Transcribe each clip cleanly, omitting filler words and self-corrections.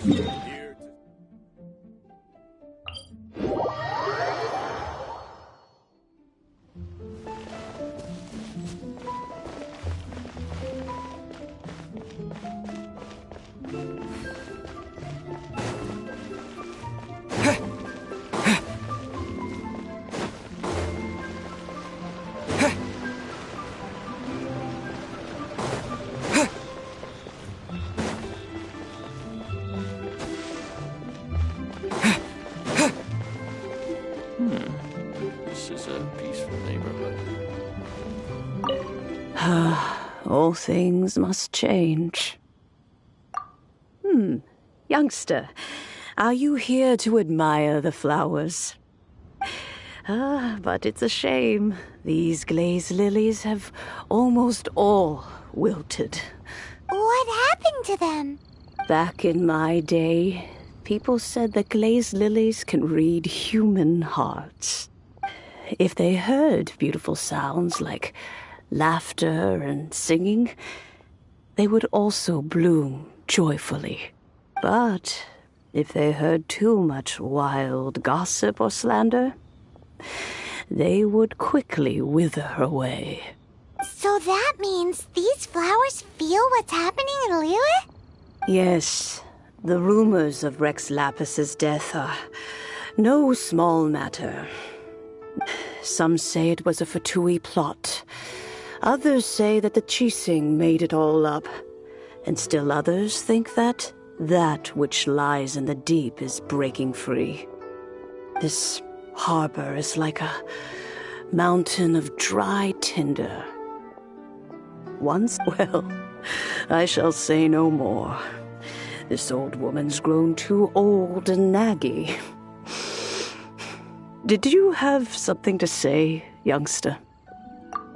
Here to This is a peaceful neighborhood. All things must change. Youngster, are you here to admire the flowers? But it's a shame. These glazed lilies have almost all wilted. What happened to them? Back in my day, people said that glazed lilies can read human hearts. If they heard beautiful sounds like laughter and singing, they would also bloom joyfully. But if they heard too much wild gossip or slander, they would quickly wither away. So that means these flowers feel what's happening in Liyue? Yes, the rumors of Rex Lapis's death are no small matter. Some say it was a Fatui plot. Others say that the Qixing made it all up. And still others think that which lies in the deep is breaking free. This harbor is like a mountain of dry tinder. Once, well, I shall say no more. This old woman's grown too old and naggy. Did you have something to say, youngster?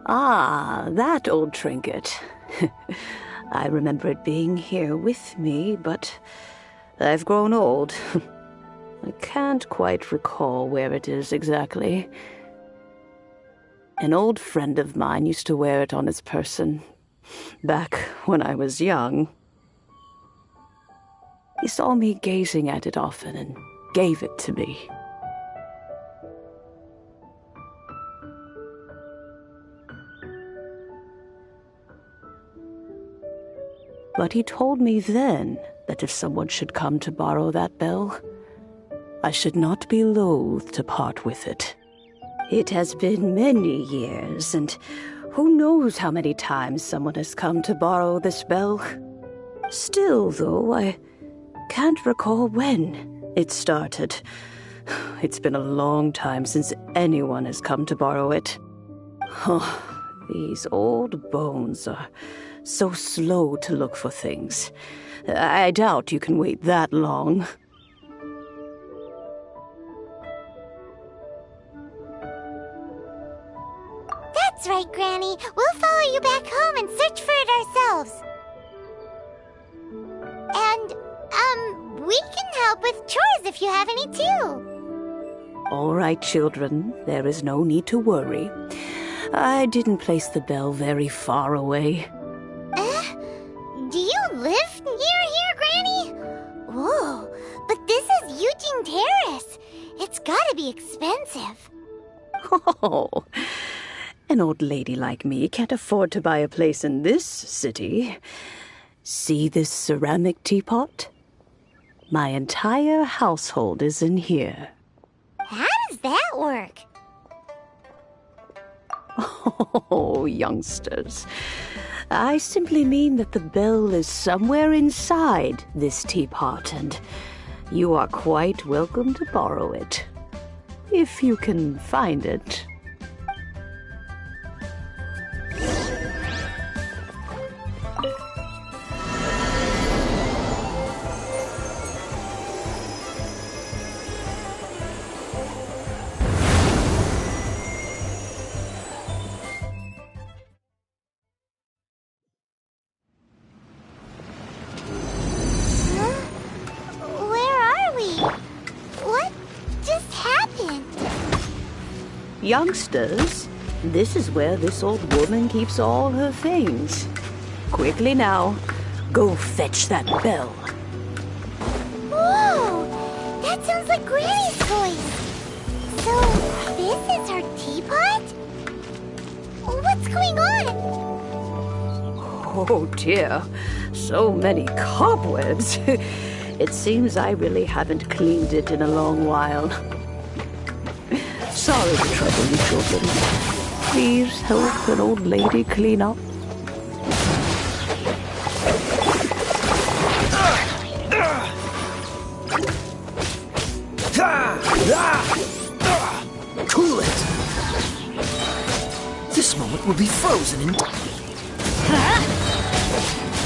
Ah, that old trinket. I remember it being here with me, but I've grown old. I can't quite recall where it is exactly. An old friend of mine used to wear it on his person, back when I was young. He saw me gazing at it often and gave it to me. But he told me then that if someone should come to borrow that bell, I should not be loath to part with it. It has been many years, and who knows how many times someone has come to borrow this bell. Still, though, I can't recall when it started. It's been a long time since anyone has come to borrow it. Oh, these old bones are so slow to look for things. I doubt you can wait that long. That's right, Granny. We'll follow you back home and search for it ourselves. And, we can help with chores if you have any too. All right, children. There is no need to worry. I didn't place the bell very far away. Do you live near here, Granny? Whoa, but this is Eugene Terrace. It's gotta be expensive. Oh, an old lady like me can't afford to buy a place in this city. See this ceramic teapot? My entire household is in here. How does that work? Oh, youngsters. I simply mean that the bell is somewhere inside this teapot, and you are quite welcome to borrow it, if you can find it. Where are we? What just happened? Youngsters, this is where this old woman keeps all her things. Quickly now, go fetch that bell. sounds like Granny's voice. So, this is her teapot? What's going on? Oh dear, so many cobwebs. It seems I really haven't cleaned it in a long while. Sorry to trouble you, children. Please help an old lady clean up. Cool it! This moment will be frozen in time. Huh?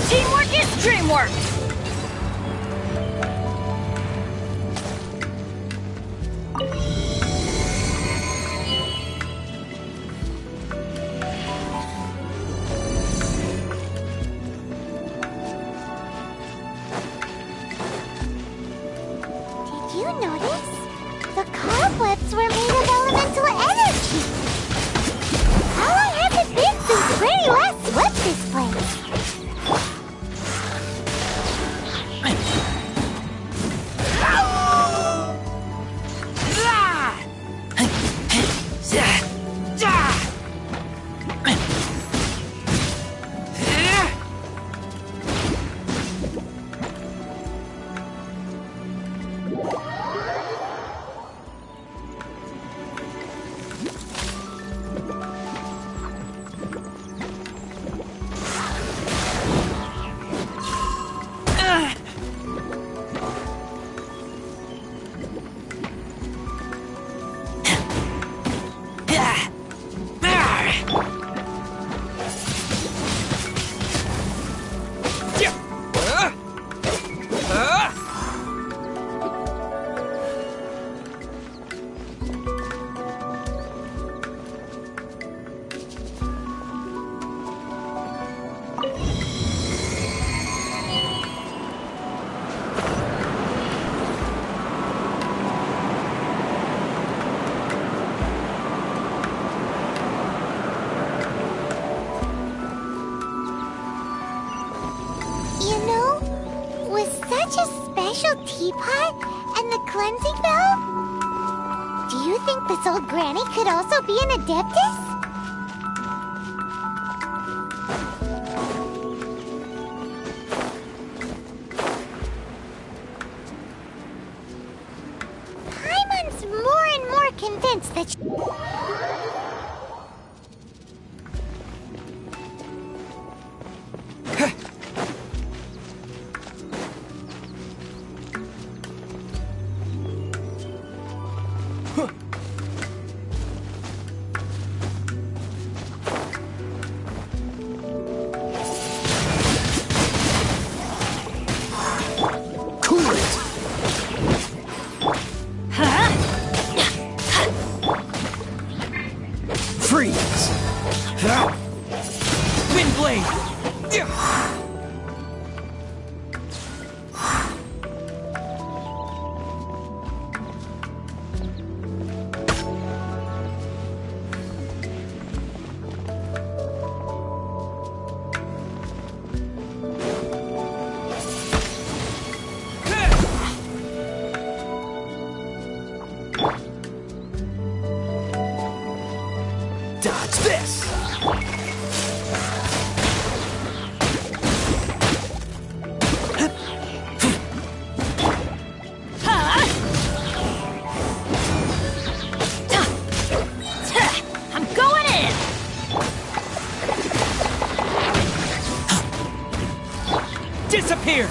Teamwork is dreamwork! Did you notice? The cobwebs were made of elemental energy. How long has it been since Granny last swept this place? You know, with such a special teapot and the cleansing bell, do you think this old granny could also be an adeptus? Paimon's more and more convinced that Cool it! Huh? Freeze! Windblade! Dodge this! I'm going in! Disappear!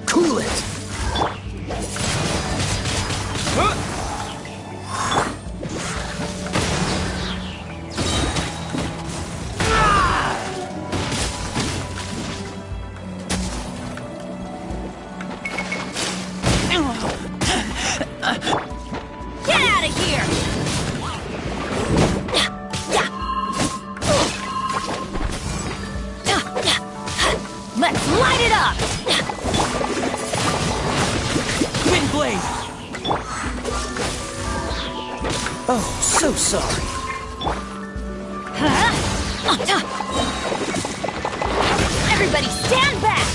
Cool it! Get out of here! Let's light it up! Windblade! Oh, so sorry. Everybody stand back!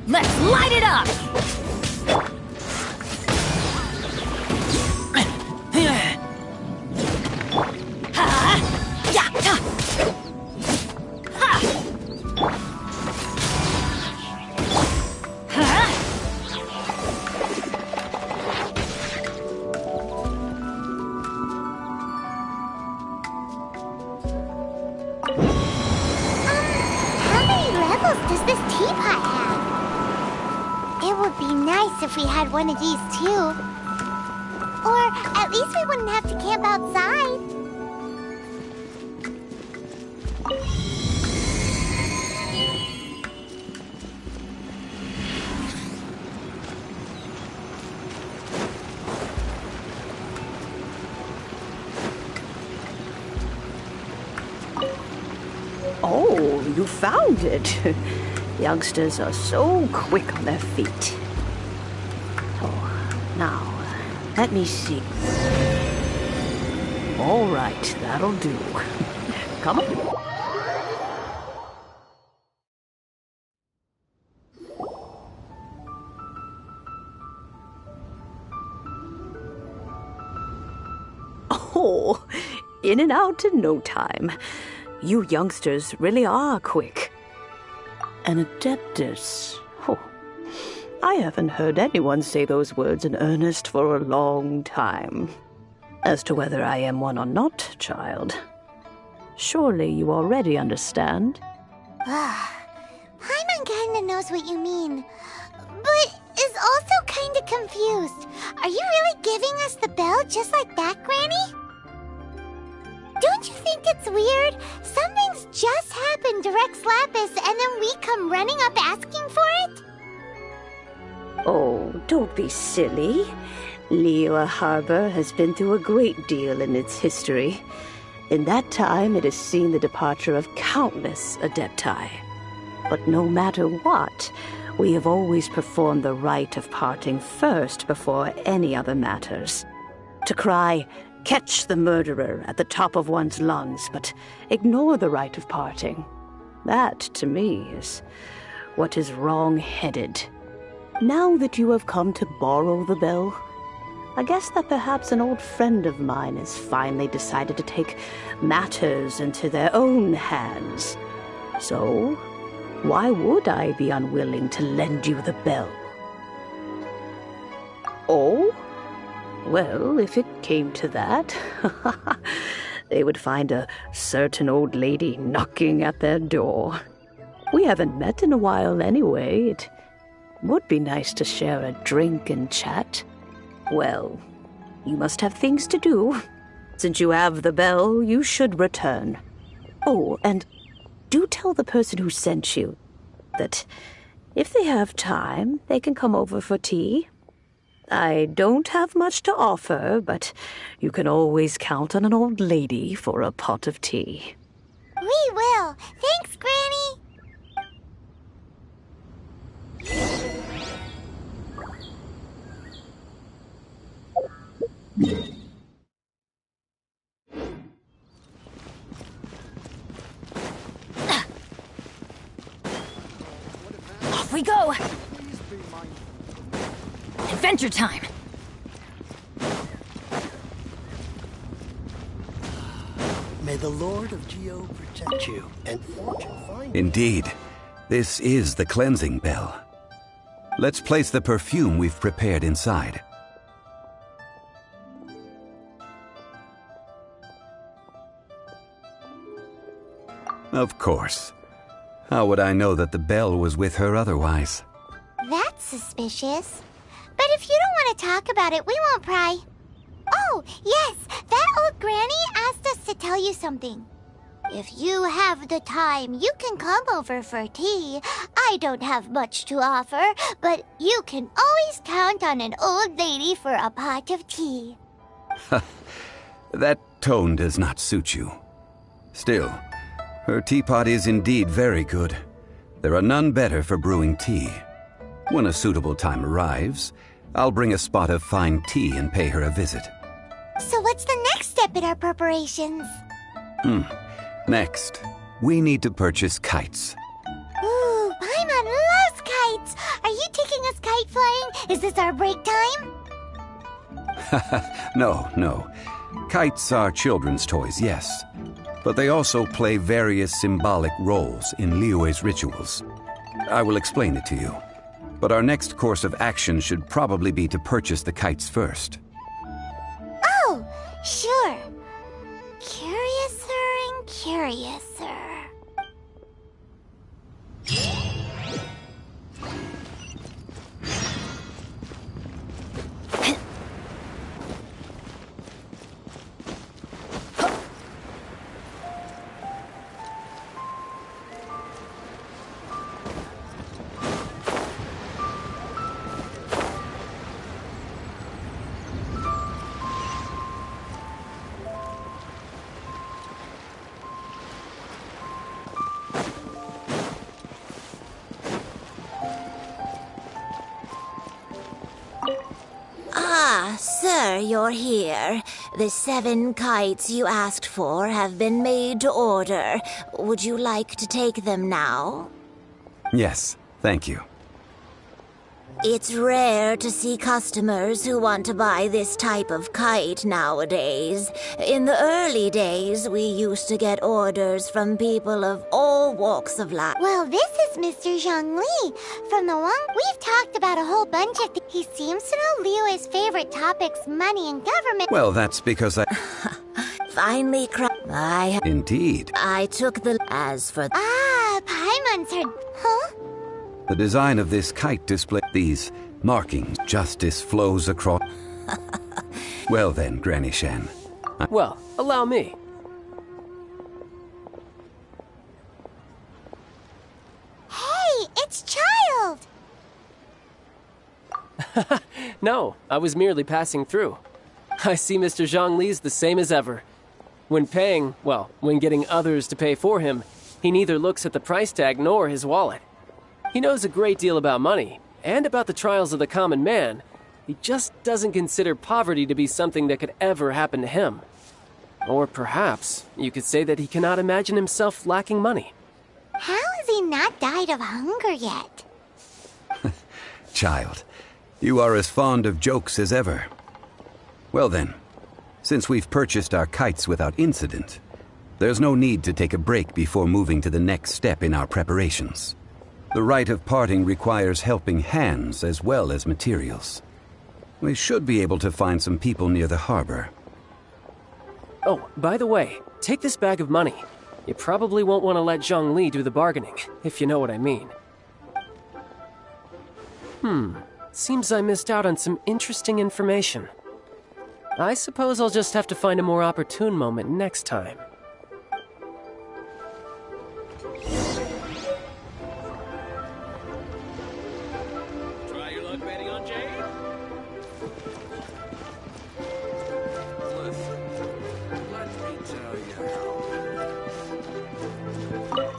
Let's light it up! How many levels does this teapot have? It would be nice if we had one of these too. Or at least we wouldn't have to camp outside. Oh, you found it. Youngsters are so quick on their feet. Oh, now, let me see. All right, that'll do. Come on. Oh, in and out in no time. You youngsters really are quick. An Adeptus. Oh, I haven't heard anyone say those words in earnest for a long time. As to whether I am one or not, child, surely you already understand. Paimon kinda knows what you mean, but is also kinda confused. Are you really giving us the bell just like that, Granny? Don't you think it's weird? Something's just happened to Rex Lapis and then we come running up asking for it? Oh, don't be silly. Liyue Harbor has been through a great deal in its history. In that time, it has seen the departure of countless Adepti. But no matter what, we have always performed the rite of parting first before any other matters. To cry, "Catch the murderer," at the top of one's lungs, but ignore the rite of parting. That, to me, is what is wrong-headed. Now that you have come to borrow the bell, I guess that perhaps an old friend of mine has finally decided to take matters into their own hands. So, why would I be unwilling to lend you the bell? Oh? Well, if it came to that, they would find a certain old lady knocking at their door. We haven't met in a while anyway. It would be nice to share a drink and chat. Well, you must have things to do. Since you have the bell, you should return. Oh, and do tell the person who sent you that if they have time, they can come over for tea. I don't have much to offer, but you can always count on an old lady for a pot of tea. We will. Thanks, Granny. Off we go! Adventure time! May the Lord of Geo protect you and fortune find you. Indeed, this is the cleansing bell. Let's place the perfume we've prepared inside. Of course. How would I know that the bell was with her otherwise? That's suspicious. But if you don't want to talk about it, we won't pry. Oh, yes, that old granny asked us to tell you something. If you have the time, you can come over for tea. I don't have much to offer, but you can always count on an old lady for a pot of tea. That tone does not suit you. Still, her teapot is indeed very good. There are none better for brewing tea. When a suitable time arrives, I'll bring a spot of fine tea and pay her a visit. So what's the next step in our preparations? Next, we need to purchase kites. Ooh, Paimon loves kites! Are you taking us kite flying? Is this our break time? No. Kites are children's toys, yes. But they also play various symbolic roles in Liyue's rituals. I will explain it to you. But our next course of action should probably be to purchase the kites first. Oh, sure. Curiouser and curiouser. Ah, sir, you're here. The 7 kites you asked for have been made to order. Would you like to take them now? Yes, thank you. It's rare to see customers who want to buy this type of kite nowadays. In the early days, we used to get orders from people of all walks of life. Well, this is Mr. Zhongli. From the one we've talked about a whole bunch of things. He seems to know Liyue's favorite topics, money and government. Well, that's because I... Finally, Indeed. I took the... As for... Ah, Paimon's heard... Huh? The design of this kite display, these markings, justice flows across... Well then, Granny Shan. Well, allow me. Hey, it's Child! No, I was merely passing through. I see Mr. Zhongli's the same as ever. When paying, well, when getting others to pay for him, he neither looks at the price tag nor his wallet. He knows a great deal about money, and about the trials of the common man. He just doesn't consider poverty to be something that could ever happen to him. Or perhaps you could say that he cannot imagine himself lacking money. How has he not died of hunger yet? Child, you are as fond of jokes as ever. Well then, since we've purchased our kites without incident, there's no need to take a break before moving to the next step in our preparations. The rite of parting requires helping hands as well as materials. We should be able to find some people near the harbor. Oh, by the way, take this bag of money. You probably won't want to let Zhongli do the bargaining, if you know what I mean. Seems I missed out on some interesting information. I suppose I'll just have to find a more opportune moment next time. Try your luck betting on Jade? Listen, let me tell you how.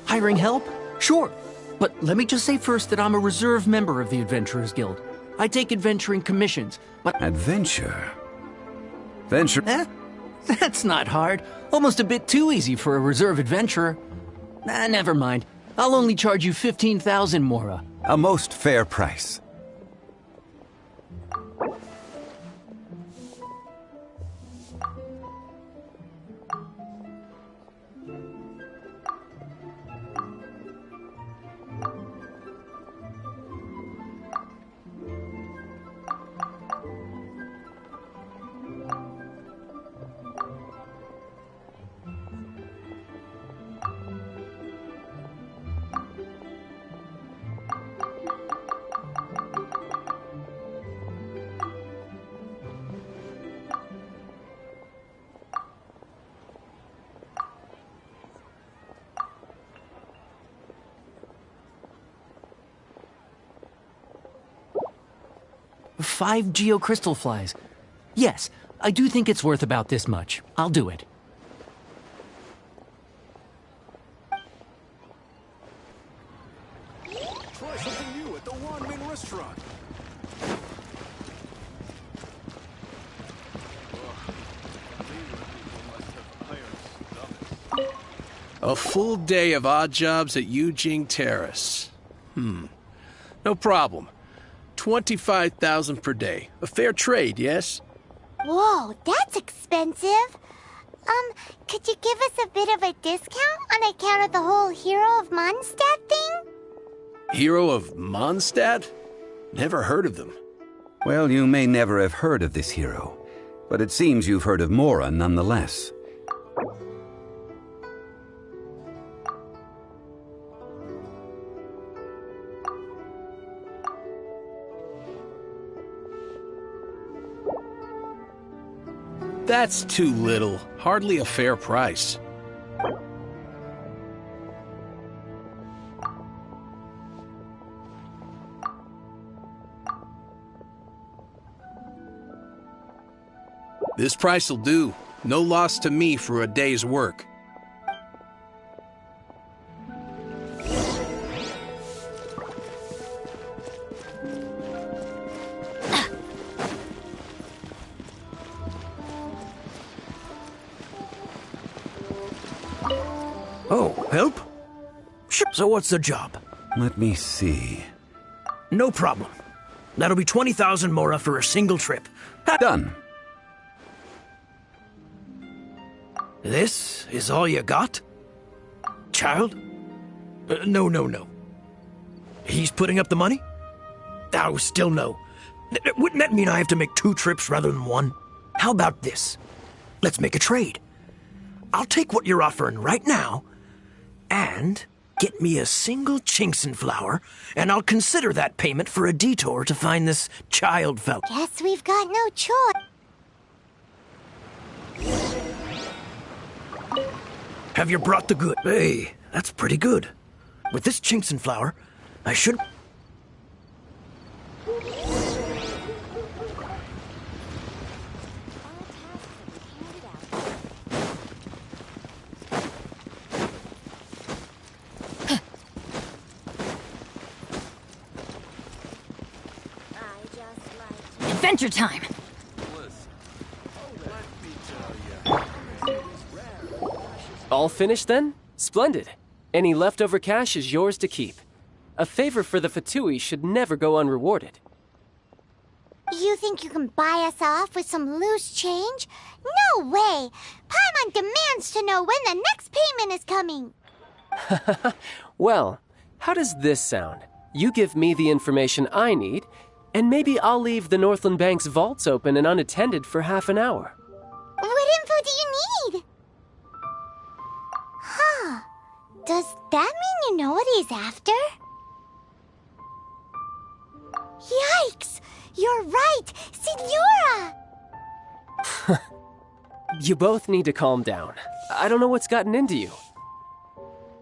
Hiring help? Sure. But let me just say first that I'm a reserve member of the Adventurers Guild. I take adventuring commissions, but... Adventure? Venture? That's not hard. Almost a bit too easy for a reserve adventurer. Never mind. I'll only charge you 15,000 Mora. A most fair price. Five geocrystal flies. Yes, I do think it's worth about this much. I'll do it. Try something new at the Wanmin restaurant. A full day of odd jobs at Eugene Terrace. No problem. 25,000 per day. A fair trade, yes? Whoa, that's expensive. Could you give us a bit of a discount on account of the whole Hero of Mondstadt thing? Hero of Mondstadt? Never heard of them. Well, you may never have heard of this hero, but it seems you've heard of Mora nonetheless. That's too little. Hardly a fair price. This price will do. No loss to me for a day's work. Oh, help? Sure. So what's the job? Let me see. No problem. That'll be 20,000 Mora for a single trip. Done. This is all you got? Child? No. He's putting up the money? Oh, still no. Wouldn't that mean I have to make 2 trips rather than 1? How about this? Let's make a trade. I'll take what you're offering right now, and get me a single Chinkson flower, and I'll consider that payment for a detour to find this child fella. Guess we've got no choice. Have you brought the good? Hey, that's pretty good. With this Chinkson flower, I should... Adventure time! All finished then? Splendid. Any leftover cash is yours to keep. A favor for the Fatui should never go unrewarded. You think you can buy us off with some loose change? No way! Paimon demands to know when the next payment is coming. Well, how does this sound? You give me the information I need, and maybe I'll leave the Northland Bank's vaults open and unattended for half an hour. What info do you need? Huh. Does that mean you know what he's after? Yikes! You're right! Signora! You both need to calm down. I don't know what's gotten into you.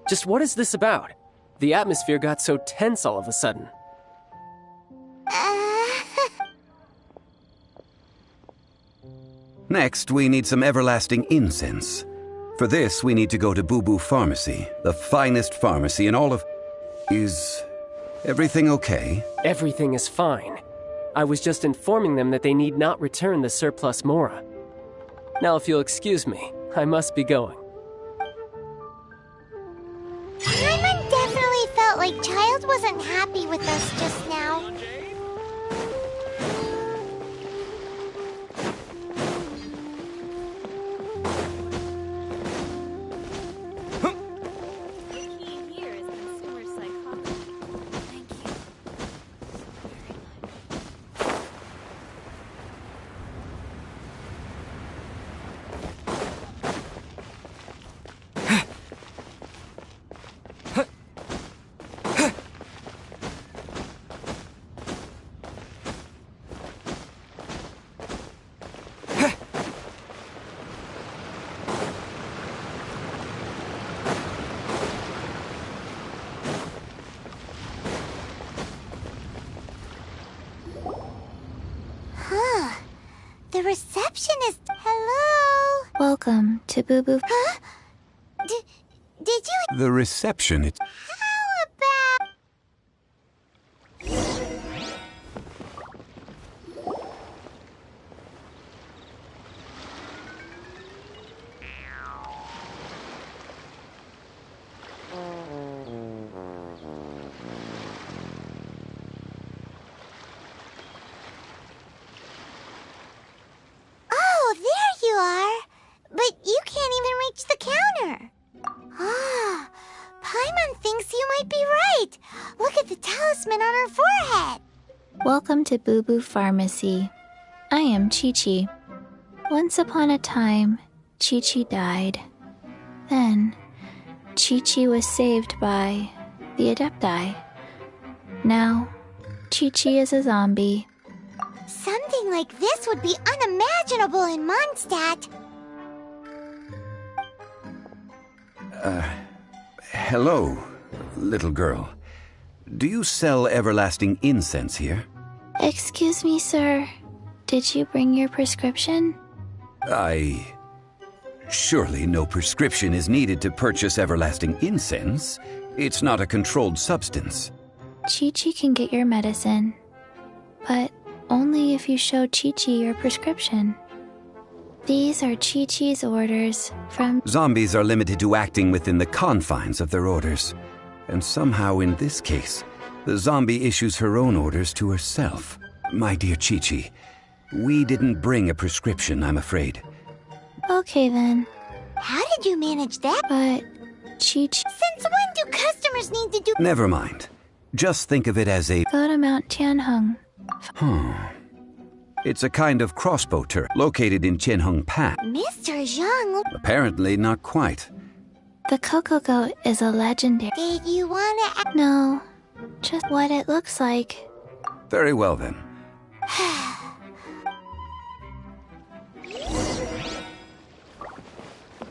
Just what is this about? The atmosphere got so tense all of a sudden. Next, we need some everlasting incense. For this, we need to go to Boo Boo Pharmacy, the finest pharmacy in all of... Is everything okay? Everything is fine. I was just informing them that they need not return the surplus Mora. Now, if you'll excuse me, I must be going. Paimon definitely felt like Childe wasn't happy with us just now. The receptionist. Hello? Welcome to Boo Boo. Huh? Did you... The reception, it's... How about... Welcome to Boo Boo Pharmacy. I am Chi-Chi. Once upon a time, Chi-Chi died. Then, Chi-Chi was saved by the Adepti. Now, Chi-Chi is a zombie. Something like this would be unimaginable in Mondstadt. Hello, little girl. Do you sell everlasting incense here? Excuse me, sir. Did you bring your prescription? Surely no prescription is needed to purchase everlasting incense. It's not a controlled substance. Chi-Chi can get your medicine, but only if you show Chi-Chi your prescription. These are Chi-Chi's orders from... Zombies are limited to acting within the confines of their orders. And somehow in this case, the zombie issues her own orders to herself. My dear Chi-Chi, we didn't bring a prescription, I'm afraid. Okay then. How did you manage that? But, Chi-Chi... Since when do customers need to do... Never mind. Just think of it as a... Go to Mount Tianheng. It's a kind of crossbow turret located in Tianheng Pass. Mr. Zhang... Apparently not quite. The Coco Goat is a legendary... Did you want to... No, just what it looks like. Very well then.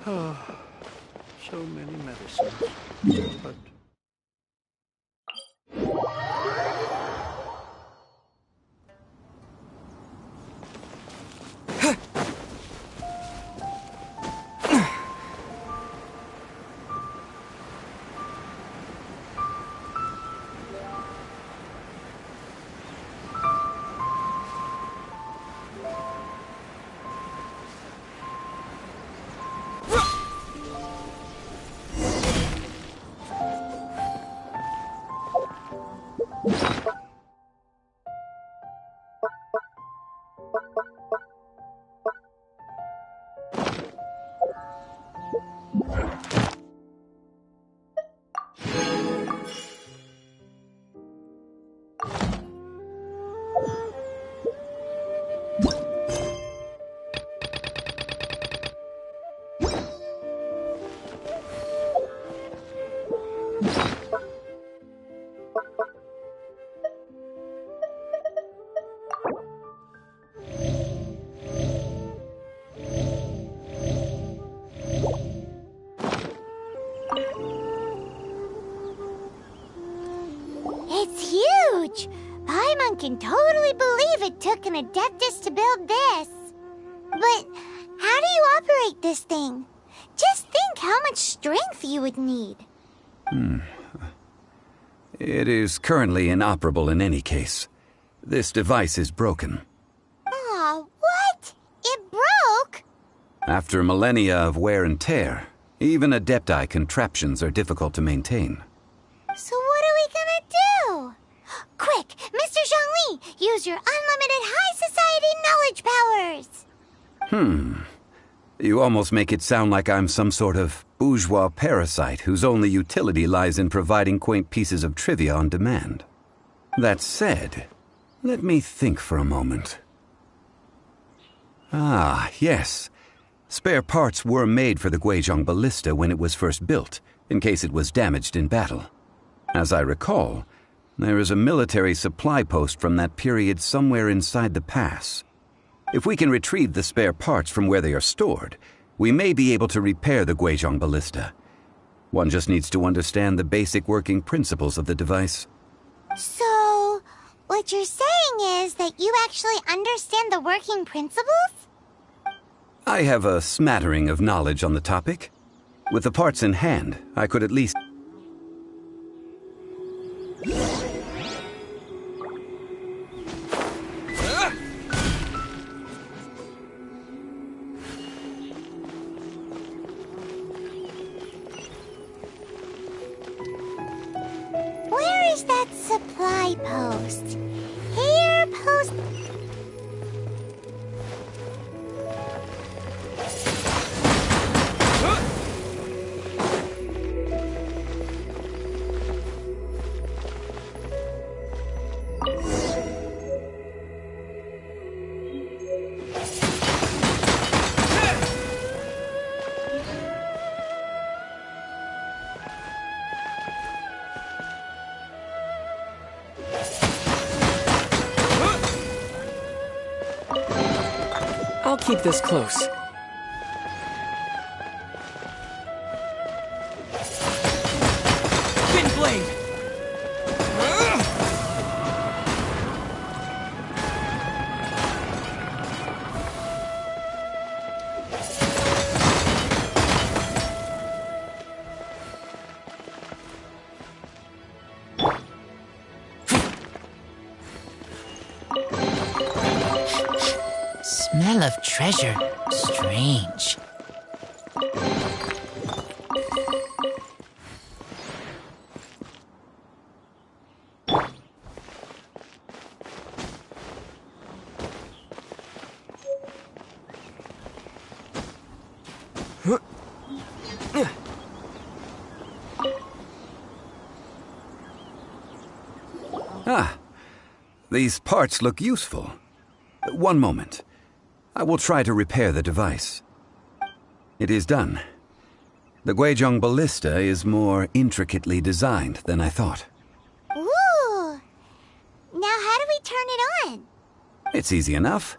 So many medicines. But... It's huge! Paimon can totally believe it took an Adeptus to build this. But how do you operate this thing? Just think how much strength you would need. It is currently inoperable in any case. This device is broken. Aw, what? It broke? After millennia of wear and tear, even Adepti contraptions are difficult to maintain. So what are we gonna do? Quick, Mr. Zhongli, use your unlimited high society knowledge powers! You almost make it sound like I'm some sort of bourgeois parasite whose only utility lies in providing quaint pieces of trivia on demand. That said, let me think for a moment. Ah, yes. Spare parts were made for the Guizhong Ballista when it was first built, in case it was damaged in battle. As I recall, there is a military supply post from that period somewhere inside the pass. If we can retrieve the spare parts from where they are stored, we may be able to repair the Guizhong Ballista. One just needs to understand the basic working principles of the device. So, what you're saying is that you actually understand the working principles? I have a smattering of knowledge on the topic. With the parts in hand, I could at least... Where is that supply post? Here, post... I'll keep this close. Twin blade! Smell of treasure. Strange. Ah, these parts look useful. One moment. I will try to repair the device. It is done. The Guizhong ballista is more intricately designed than I thought. Ooh! Now how do we turn it on? It's easy enough.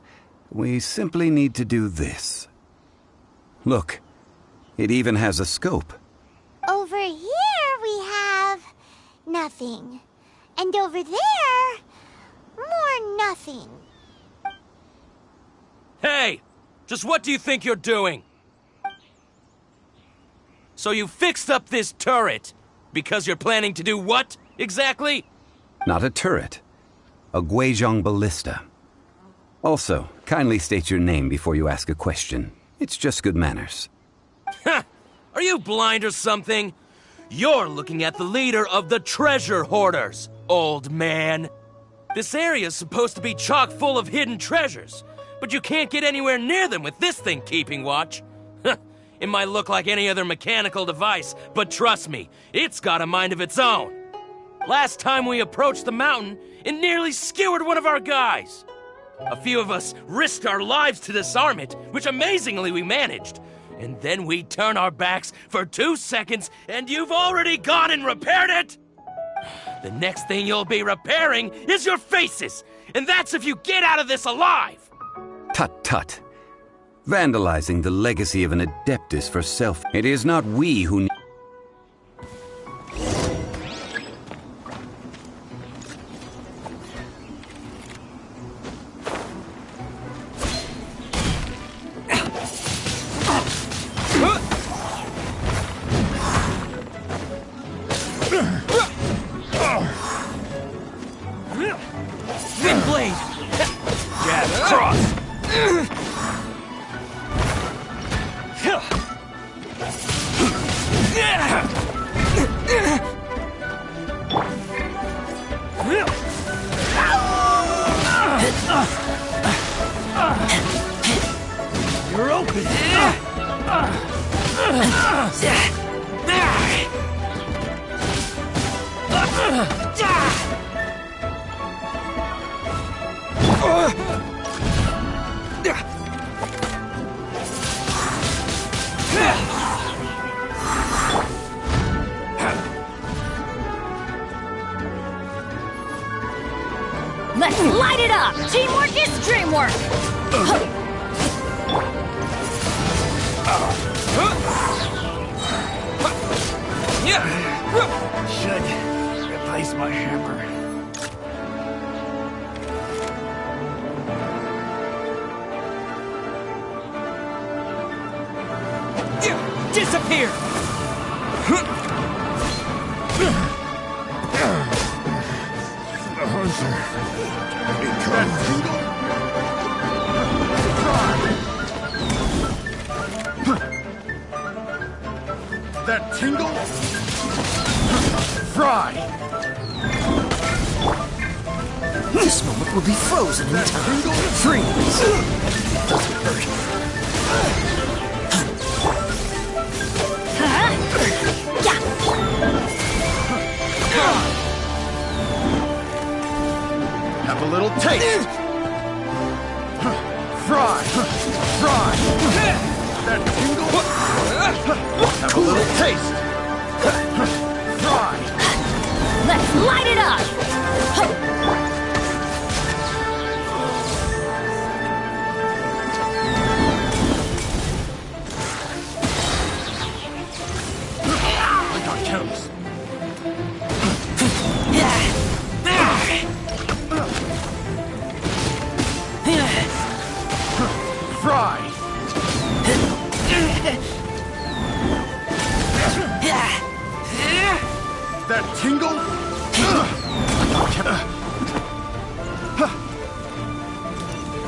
We simply need to do this. Look, it even has a scope. Over here we have nothing. And over there, more nothing. Hey! Just what do you think you're doing? So you fixed up this turret because you're planning to do what, exactly? Not a turret. A Guizhong ballista. Also, kindly state your name before you ask a question. It's just good manners. Ha! Are you blind or something? You're looking at the leader of the treasure hoarders, old man. This area's supposed to be chock full of hidden treasures, but you can't get anywhere near them with this thing keeping watch. It might look like any other mechanical device, but trust me, it's got a mind of its own. Last time we approached the mountain, it nearly skewered one of our guys. A few of us risked our lives to disarm it, which amazingly we managed. And then we turn our backs for 2 seconds, and you've already gone and repaired it? The next thing you'll be repairing is your faces, and that's if you get out of this alive! Tut tut. Vandalizing the legacy of an Adeptus for self. It is not we who... Wind blade! Jab cross! You're open! Let's light it up! Teamwork is dreamwork! Should replace my hammer. Disappear! The hunter. That tingle? Fry! This moment will be frozen in time. Freeze! Doesn't hurt. Have a little taste! Fry! Fry! That tingle? Have a little taste! Fry! Let's light it up!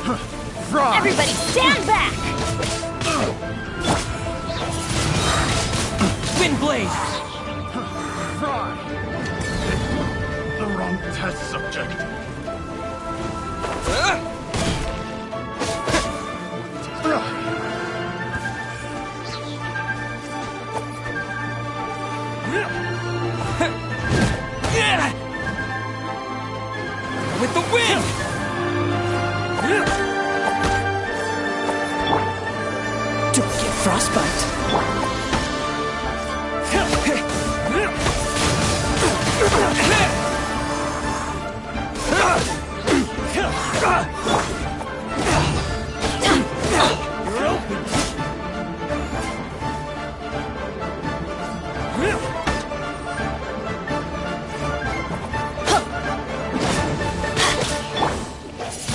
Everybody stand back! Windblade! The wrong test subject. With the wind! Don't get frostbite.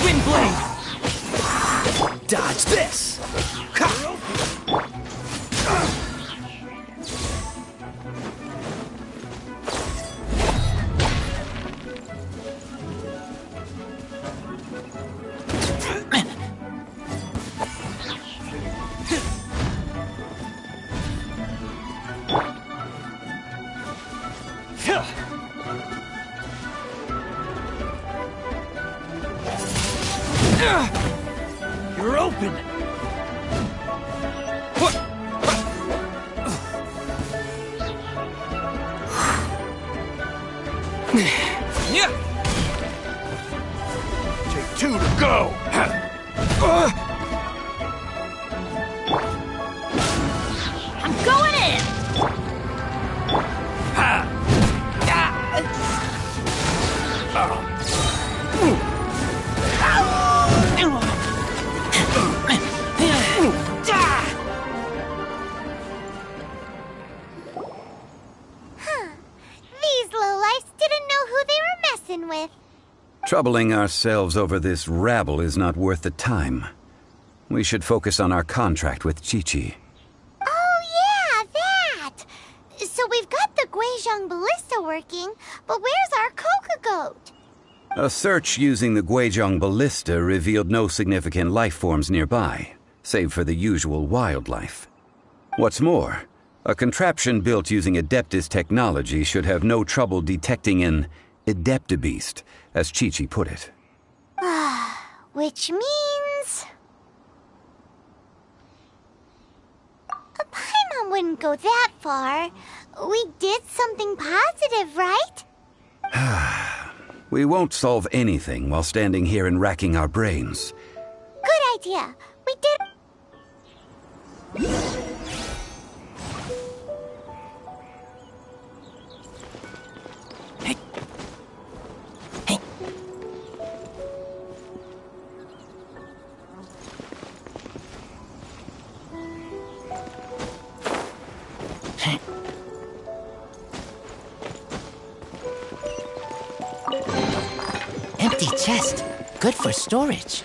Windblade! Dodge this! You're open! Take two to go. I'm going in! These lowlifes didn't know who they were messing with. Troubling ourselves over this rabble is not worth the time. We should focus on our contract with Qiqi. Oh, yeah, that! So we've got the Guizhong Ballista working, but where's our Coca Goat? A search using the Guizhong Ballista revealed no significant life forms nearby, save for the usual wildlife. What's more, a contraption built using Adeptus technology should have no trouble detecting an Adeptabeast, as Qiqi put it. Which means... Paimon wouldn't go that far. We did something positive, right? We won't solve anything while standing here and racking our brains. Good idea. We did... Empty chest. Good for storage.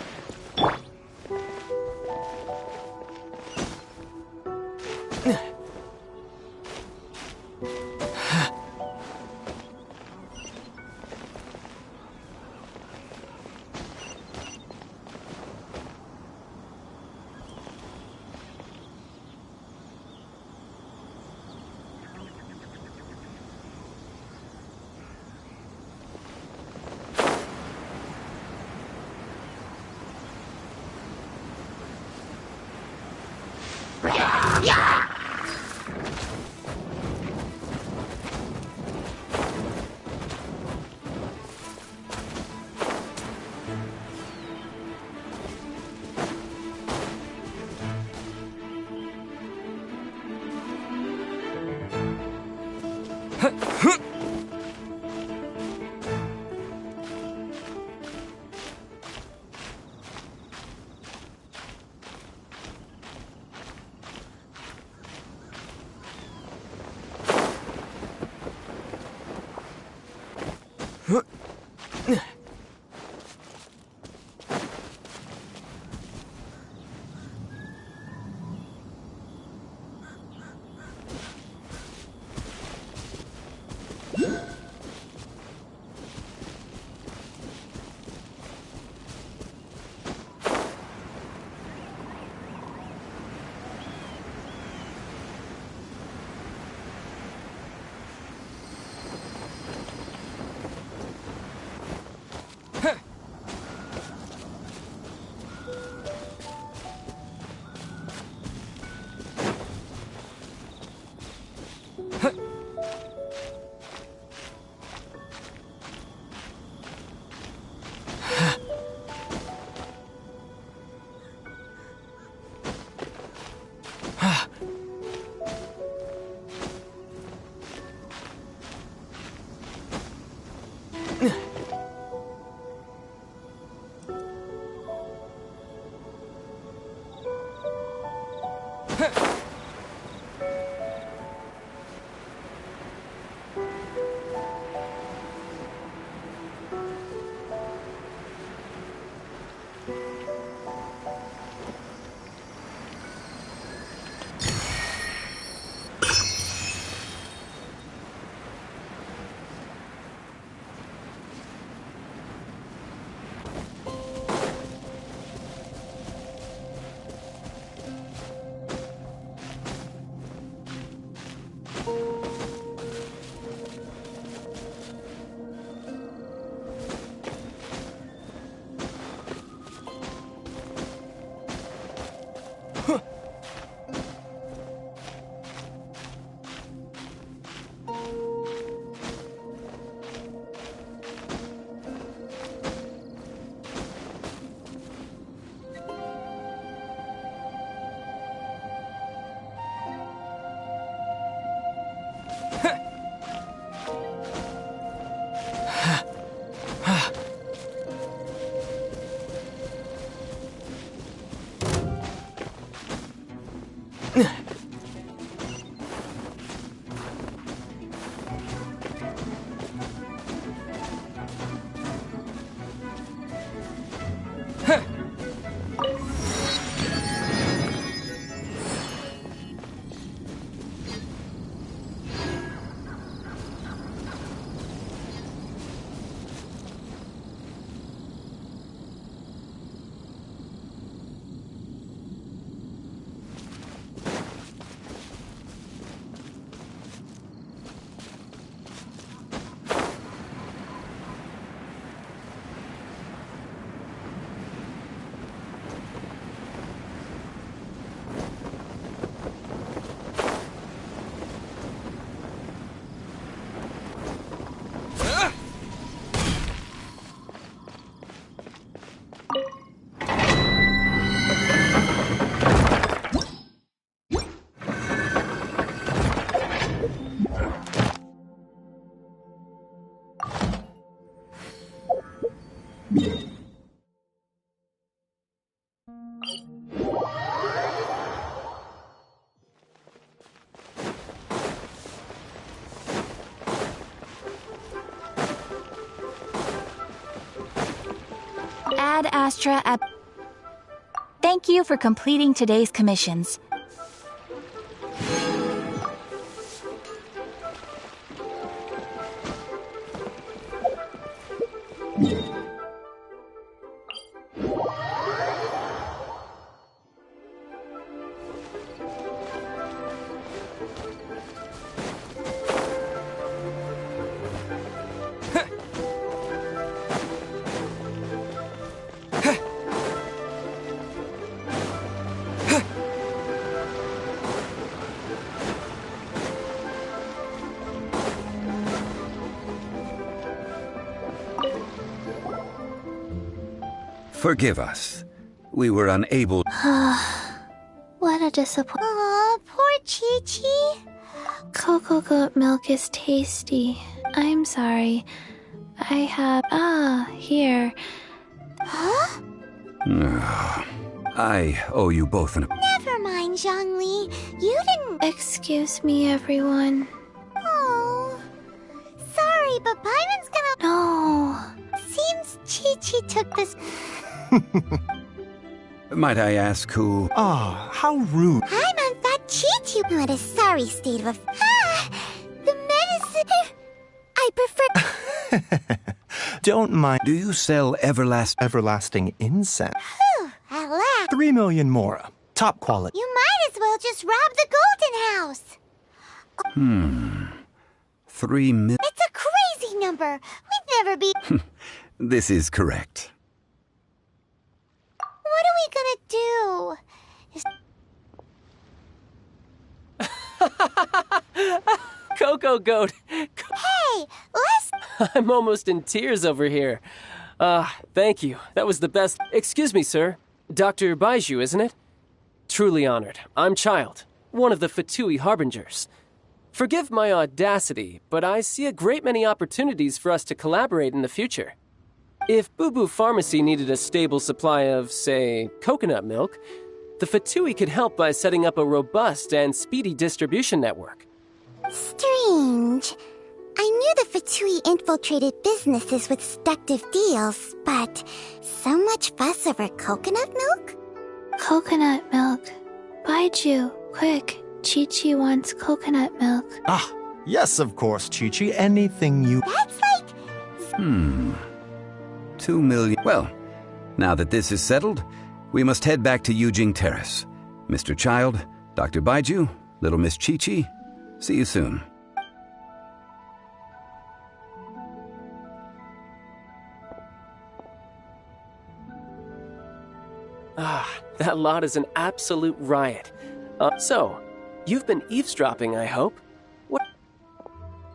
Ad Astra at... Thank you for completing today's commissions. Forgive us. We were unable... What a disappointment. Aw, poor Chi-Chi. Cocoa goat milk is tasty. I'm sorry. I have... here. Huh? I owe you both an... Never mind, Zhongli. You didn't... Excuse me, everyone. Oh. Sorry, but Paimon's gonna... No. Seems Chi-Chi took this... Might I ask who... How rude. Paimon thought Chi-Chi... What a sorry state of... the medicine... I prefer... Don't mind. Do you sell everlasting incense? Whew, at last. 3 million more. Top quality. You might as well just rob the Golden House. 3 million... It's a crazy number. We'd never be... This is correct. What are we gonna do? Cocoa Goat! Hey, let's... I'm almost in tears over here. Thank you. That was the best... Excuse me, sir. Dr. Baiju, isn't it? Truly honored. I'm Child, one of the Fatui Harbingers. Forgive my audacity, but I see a great many opportunities for us to collaborate in the future. If Boo Boo Pharmacy needed a stable supply of, say, coconut milk, The Fatui could help by setting up a robust and speedy distribution network. Strange. I knew the Fatui infiltrated businesses with seductive deals, but so much fuss over coconut milk? Coconut milk. Baiju, quick. Chi-Chi wants coconut milk. Ah, yes, of course, Chi-Chi. Anything you... That's like... 2 million. Well, now that this is settled, we must head back to Yujing Terrace. Mr. Child, Dr. Baiju, Little Miss Chi-Chi, see you soon. That lot is an absolute riot. So, you've been eavesdropping, I hope? What?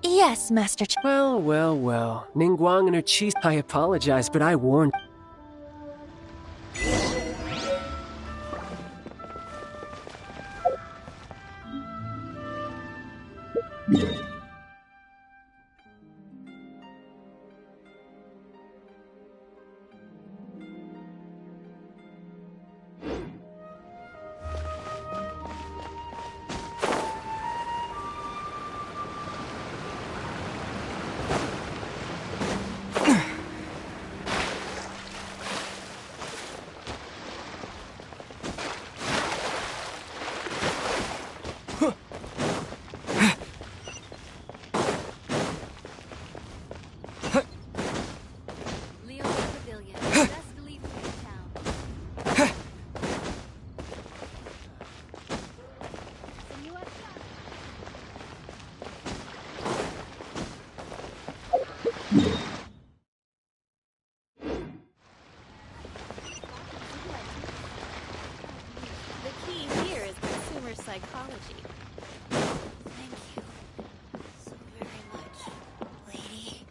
Yes, Master Ch. Well. Ningguang and her cheese. I apologize, but I warned. Psychology. Thank you so very much, lady.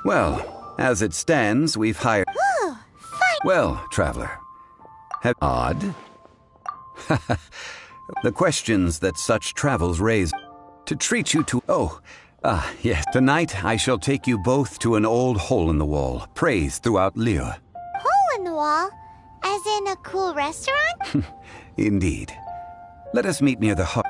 Well, as it stands, we've hired... Oh, fine. Well, traveler. Odd. The questions that such travels raise. To treat you to... yes. Tonight, I shall take you both to an old hole-in-the-wall, praised throughout Liyue. Hole in the wall? As in a cool restaurant? Indeed. Let us meet near the hut.